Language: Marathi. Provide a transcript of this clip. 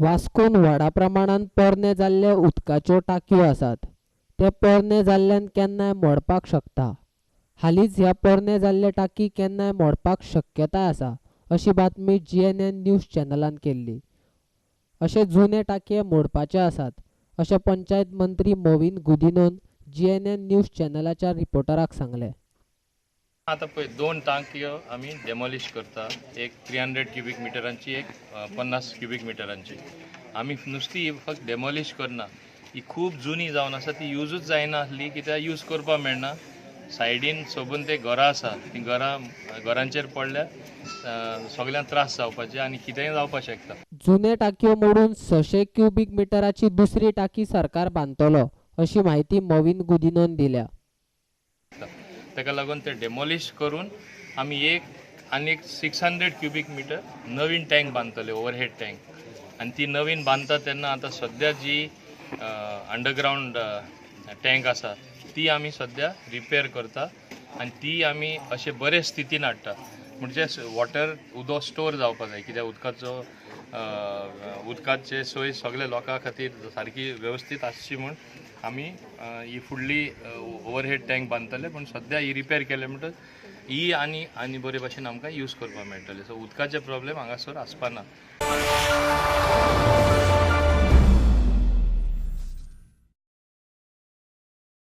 वास्कोन व्हडा प्रमाणात परने जाल्ले उदकाच्यो टांक्यो आसात. ते परने जाल्ल्यान केन्नाय मोडपाक शकता. हालींच ह्या परने जाल्ले टांकी केन्नाय मोडपाक शक्यताय आसा अशी बातमी GNN न्यूज चॅनलान केल्ली. अशे जुने टांकये मोडपाचे आसात अशें पंचायत मंत्री मोविन गुदिनोन GNN न्यूज चॅनलाच्या रिपोर्टराक सांगले. आता पळय 2 टांकयो आमी डेमॉलिश करता, एक 300 क्युबिक मिटरांची, एक 50 क्युबिक मिटरांची. आमी नुस्ती फक्त डेमॉलिश करना, ही खूब जुनी जावन आसा, ती यूजूच जायना आसली, कित्याक यूज करपाक मेळना. सायडीन सोबून ते घरां आसा, ती घरांचेर पडल्यार सगळ्यांक त्रास जावपाचे आनी कितेंय जावपाक शकता. जुने टांकयो मोडून 600 क्युबिक मिटराची दुसरी टांकी सरकार बांदतलो अशी माहिती मोविन गुदिनोन दिल्या. ताका लागून ते डेमॉलिश करून आमी एक 600 क्युबिक मिटर नवीन टँक बांदतले, ओवरहेड टँक. आनी ती नवीन बांदता तेन्ना आतां सद्या जी अंडरग्रावंड टँक आसा ती आमी सद्या रिपेर करता आनी ती आमी अशे बरे स्थितीन हाडटा. म्हणजे उदक स्टोर जावपाक जाय, कित्याक उदकाचे सोय सगळ्या लोकां खातीर सारकी वेवस्थीत आसची म्हूण आमी ही फुडली ओवरहेड टँक बांदतले. पूण सद्या ही रिपेर केले म्हणटच ही आनी बरे भाशेन आमकां यूज करपाक मेळटले. सो उदकाचे प्रॉब्लेम हांगासर आसपाना.